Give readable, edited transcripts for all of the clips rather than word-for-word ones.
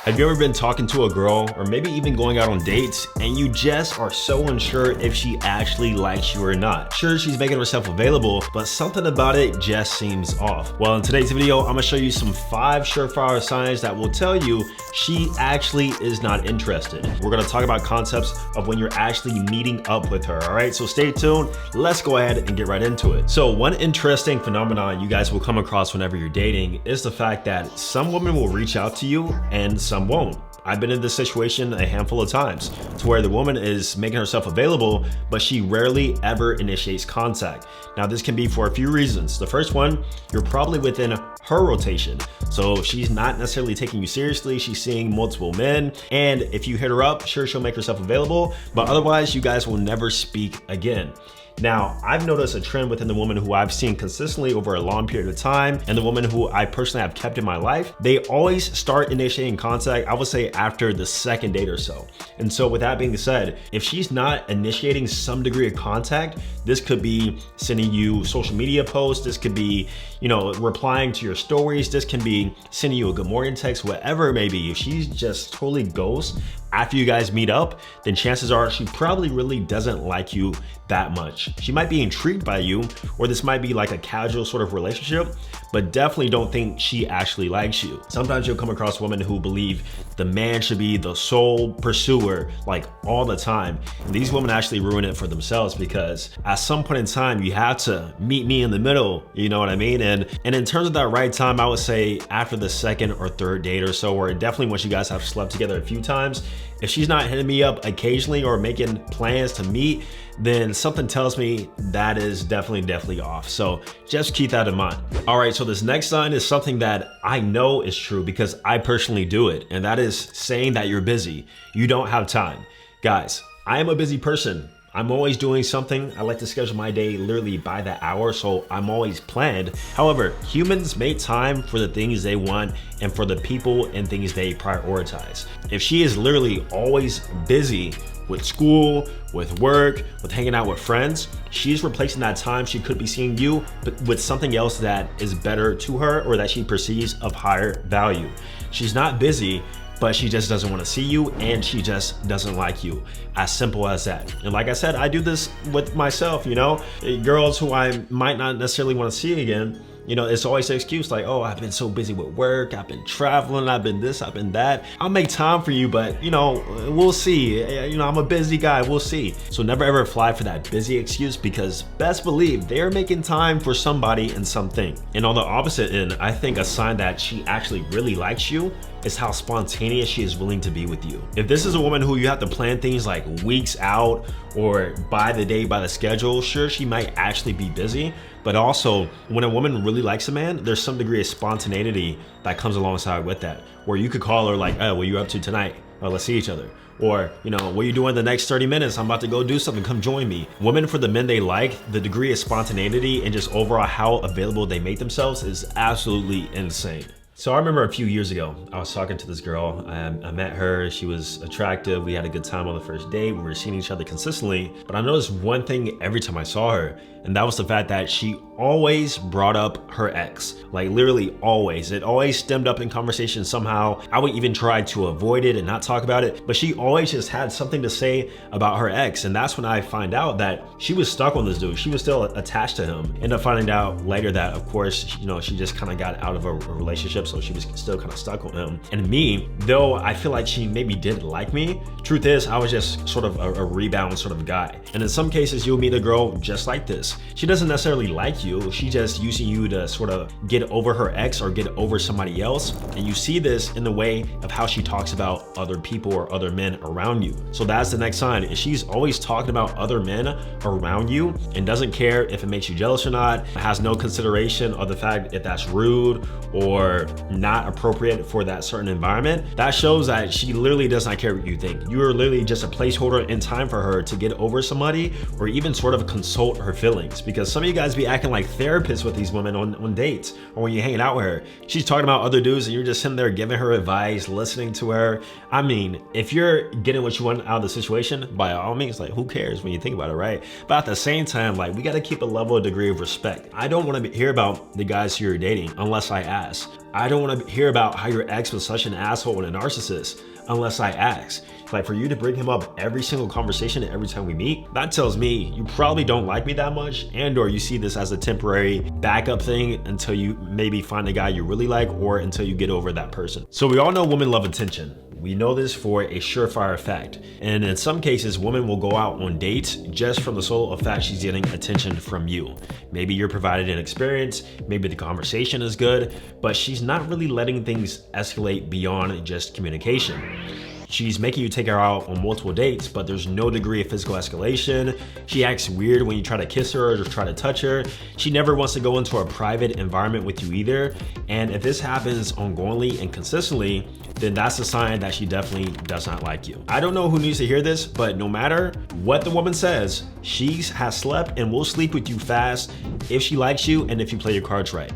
Have you ever been talking to a girl or maybe even going out on dates and you just are so unsure if she actually likes you or not? Sure, she's making herself available, but something about it just seems off. Well, in today's video, I'm gonna show you some 5 surefire signs that will tell you she actually is not interested. We're gonna talk about concepts of when you're actually meeting up with her, all right? So stay tuned, let's go ahead and get right into it. So one interesting phenomenon you guys will come across whenever you're dating is the fact that some women will reach out to you and some won't. I've been in this situation a handful of times to where the woman is making herself available, but she rarely ever initiates contact. Now, this can be for a few reasons. The first one, you're probably within her rotation. So she's not necessarily taking you seriously. She's seeing multiple men. And if you hit her up, sure, she'll make herself available, but otherwise you guys will never speak again. Now, I've noticed a trend within the woman who I've seen consistently over a long period of time and the woman who I personally have kept in my life, they always start initiating contact, I would say after the second date or so. And so with that being said, if she's not initiating some degree of contact, this could be sending you social media posts, this could be, replying to your stories, this can be sending you a good morning text, whatever it may be. If she's just totally ghost after you guys meet up, then chances are she probably really doesn't like you that much. She might be intrigued by you, or this might be like a casual sort of relationship, but definitely don't think she actually likes you. Sometimes you'll come across women who believe the man should be the sole pursuer like all the time. And these women actually ruin it for themselves because at some point in time, you have to meet me in the middle, you know what I mean? And in terms of that right time, I would say after the second or third date or so, or definitely once you guys have slept together a few times, if she's not hitting me up occasionally or making plans to meet, then something tells me that is definitely off. So just keep that in mind. All right, so this next sign is something that I know is true because I personally do it, and that is saying that you're busy. You don't have time. Guys, I am a busy person. I'm always doing something. I like to schedule my day literally by the hour, so I'm always planned. However, humans make time for the things they want and for the people and things they prioritize. If she is literally always busy with school, with work, with hanging out with friends, she's replacing that time she could be seeing you but with something else that is better to her or that she perceives of higher value. She's not busy, but she just doesn't want to see you and she just doesn't like you. As simple as that. And like I said, I do this with myself, girls who I might not necessarily want to see again. It's always an excuse like, oh, I've been so busy with work, I've been traveling, I've been this, I've been that. I'll make time for you, but we'll see. I'm a busy guy, we'll see. So never ever fly for that busy excuse because best believe they're making time for somebody and something. And on the opposite end, I think a sign that she actually really likes you is how spontaneous she is willing to be with you. If this is a woman who you have to plan things like weeks out or by the day, by the schedule, sure, she might actually be busy, but also when a woman really likes a man, there's some degree of spontaneity that comes alongside with that, where you could call her like, oh, what are you up to tonight? Oh, let's see each other. Or, what are you doing the next 30 minutes? I'm about to go do something, come join me. Women, for the men they like, the degree of spontaneity and just overall how available they make themselves is absolutely insane. So I remember a few years ago, I was talking to this girl. I met her, she was attractive. We had a good time on the first date. We were seeing each other consistently, but I noticed one thing every time I saw her, and that was the fact that she always brought up her ex. Like literally always. It always stemmed up in conversation somehow. I would even try to avoid it and not talk about it, but she always just had something to say about her ex. And that's when I find out that she was stuck on this dude. She was still attached to him. End up finding out later that, of course, she just kind of got out of a relationship, so she was still kind of stuck on him. And me, though I feel like she maybe did like me, truth is I was just sort of a rebound sort of guy. And in some cases, you'll meet a girl just like this. She doesn't necessarily like you. She's just using you to sort of get over her ex or get over somebody else. And you see this in the way of how she talks about other people or other men around you. So that's the next sign. If she's always talking about other men around you and doesn't care if it makes you jealous or not, has no consideration of the fact if that's rude or not appropriate for that certain environment, that shows that she literally does not care what you think. You are literally just a placeholder in time for her to get over somebody or even sort of consult her feelings. Because some of you guys be acting like therapists with these women on dates or when you're hanging out with her. She's talking about other dudes and you're just sitting there giving her advice, listening to her. I mean, if you're getting what you want out of the situation, by all means, like who cares when you think about it, right? But at the same time, like we got to keep a level of degree of respect. I don't want to hear about the guys who you're dating unless I ask. I don't want to hear about how your ex was such an asshole and a narcissist unless I ask. Like, for you to bring him up every single conversation every time we meet, that tells me you probably don't like me that much, and or you see this as a temporary backup thing until you maybe find a guy you really like, or until you get over that person. So we all know women love attention. We know this for a surefire fact. And in some cases, women will go out on dates just from the sole fact she's getting attention from you. Maybe you're provided an experience, maybe the conversation is good, but she's not really letting things escalate beyond just communication. She's making you take her out on multiple dates, but there's no degree of physical escalation. She acts weird when you try to kiss her or just try to touch her. She never wants to go into a private environment with you either. And if this happens ongoingly and consistently, then that's a sign that she definitely does not like you. I don't know who needs to hear this, but no matter what the woman says, she has slept and will sleep with you fast if she likes you and if you play your cards right.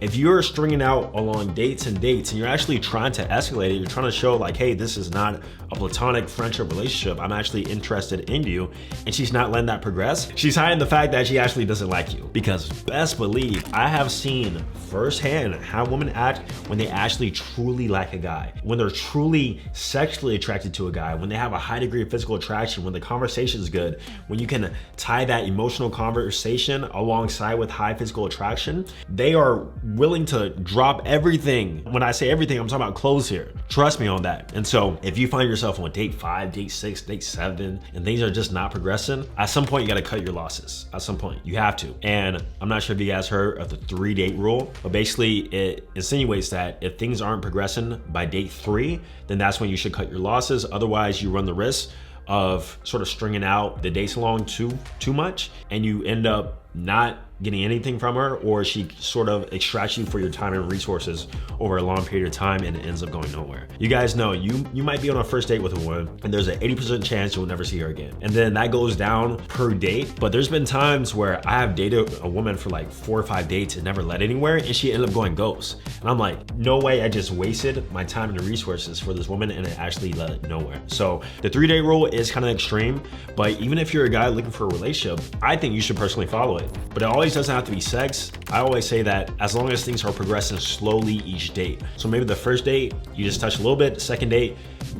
If you're stringing out along dates and you're actually trying to escalate it, you're trying to show like, hey, this is not a platonic friendship relationship, I'm actually interested in you, and she's not letting that progress, she's hiding the fact that she actually doesn't like you. Because best believe, I have seen firsthand how women act when they actually truly like a guy, when they're truly sexually attracted to a guy, when they have a high degree of physical attraction, when the conversation is good, when you can tie that emotional conversation alongside with high physical attraction, they are willing to drop everything. When I say everything, I'm talking about clothes here. Trust me on that. And so if you find yourself on date 5, date 6, date 7, and things are just not progressing, at some point you gotta cut your losses. At some point, you have to. And I'm not sure if you guys heard of the 3-date rule, but basically it insinuates that if things aren't progressing by date 3, then that's when you should cut your losses. Otherwise, you run the risk of sort of stringing out the dates along too much, and you end up not getting anything from her, or she sort of extracts you for your time and resources over a long period of time and it ends up going nowhere. You guys know you might be on a first date with a woman and there's an 80% chance you'll never see her again. And then that goes down per date. But there's been times where I have dated a woman for like 4 or 5 dates and never led anywhere, and she ended up going ghost. And I'm like, no way, I just wasted my time and resources for this woman and it actually led nowhere. So the 3-date rule is kind of extreme, but even if you're a guy looking for a relationship, I think you should personally follow it. But it always doesn't have to be sex. I always say that as long as things are progressing slowly each date. So maybe the first date, you just touch a little bit. Second date,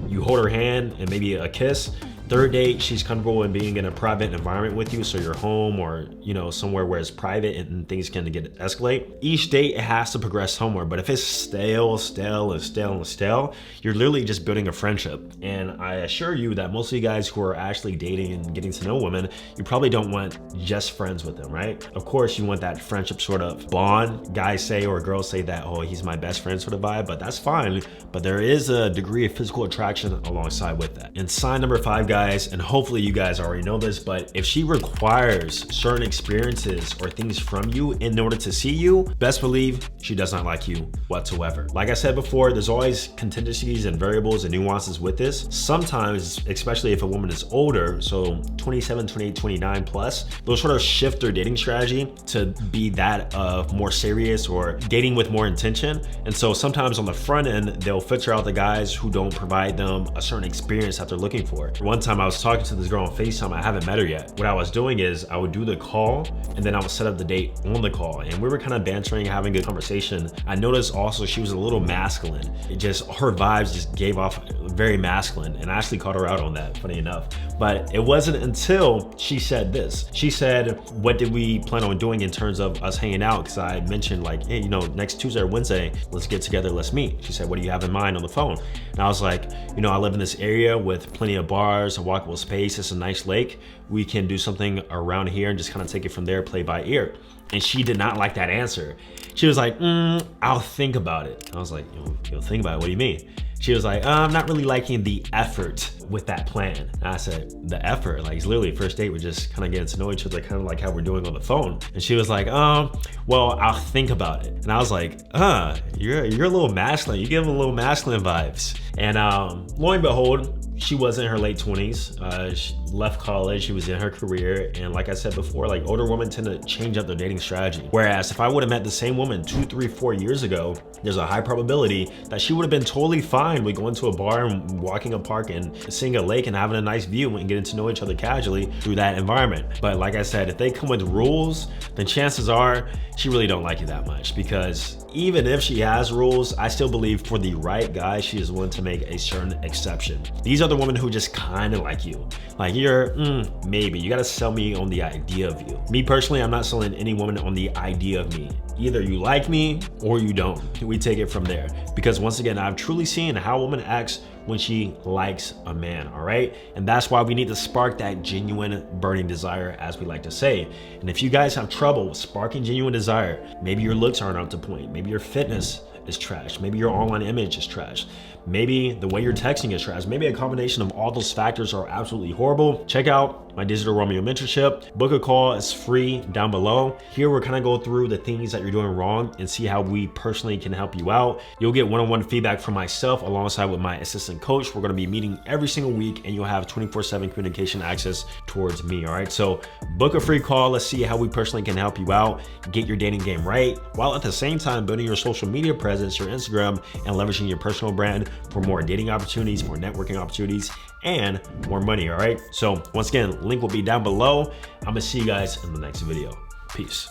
you hold her hand and maybe a kiss. Third date, she's comfortable in being in a private environment with you, so you're home or somewhere where it's private and things can escalate. Each date, it has to progress somewhere, but if it's stale, you're literally just building a friendship. And I assure you that most of you guys who are actually dating and getting to know women, you probably don't want just friends with them, right? Of course, you want that friendship sort of bond. Guys say or girls say that, oh, he's my best friend sort of vibe, but that's fine. But there is a degree of physical attraction alongside with that. And sign number 5, guys, and hopefully you guys already know this, but if she requires certain experiences or things from you in order to see you, best believe she does not like you whatsoever. Like I said before, there's always contingencies and variables and nuances with this. Sometimes, especially if a woman is older, so 27, 28, 29 plus, they'll sort of shift their dating strategy to be that of more serious or dating with more intention. And so sometimes on the front end, they'll filter out the guys who don't provide them a certain experience that they're looking for. One time I was talking to this girl on FaceTime, I haven't met her yet. What I was doing is I would do the call and then I would set up the date on the call, and we were kind of bantering, having a good conversation. I noticed also she was a little masculine. Her vibes just gave off very masculine, and I actually called her out on that, funny enough. But it wasn't until she said this. She said, what did we plan on doing in terms of us hanging out? Because I mentioned like, hey, next Tuesday or Wednesday, let's get together, let's meet. She said, what do you have in mind on the phone? And I was like, I live in this area with plenty of bars, a walkable space, it's a nice lake. We can do something around here and just kind of take it from there, play by ear. And she did not like that answer. She was like, I'll think about it. I was like, you'll think about it, what do you mean? She was like, I'm not really liking the effort with that plan. And I said, the effort? Like, it's literally first date, we're just kind of getting to know each other, kind of like how we're doing on the phone. And she was like, well, I'll think about it. And I was like, you're a little masculine. You give a little masculine vibes. And lo and behold, she was in her late 20s. She left college, she was in her career, and like I said before, like older women tend to change up their dating strategy. Whereas if I would have met the same woman 2, 3, 4 years ago, there's a high probability that she would have been totally fine with going to a bar and walking a park and seeing a lake and having a nice view and getting to know each other casually through that environment. But like I said, if they come with rules, then chances are she really don't like you that much, because even if she has rules, I still believe for the right guy, she is willing to make a certain exception. These are the women who just kind of like you. Like you're, maybe. You gotta sell me on the idea of you. Me personally, I'm not selling any woman on the idea of me. Either you like me or you don't. We take it from there. Because once again, I've truly seen how a woman acts when she likes a man, all right? And that's why we need to spark that genuine burning desire, as we like to say. And if you guys have trouble with sparking genuine desire, maybe your looks aren't up to point, maybe your fitness is trash, maybe your online image is trash, maybe the way you're texting is trash, maybe a combination of all those factors are absolutely horrible, check out my Digital Romeo mentorship. Book a call, it's free down below. Here we're gonna go through the things that you're doing wrong and see how we personally can help you out. You'll get one-on-one feedback from myself alongside with my assistant coach. We're gonna be meeting every single week, and you'll have 24/7 communication access towards me, all right? So book a free call. Let's see how we personally can help you out, get your dating game right, while at the same time building your social media presence, your Instagram, and leveraging your personal brand for more dating opportunities, more networking opportunities, and more money, all right? So once again, link will be down below. I'm gonna see you guys in the next video. Peace.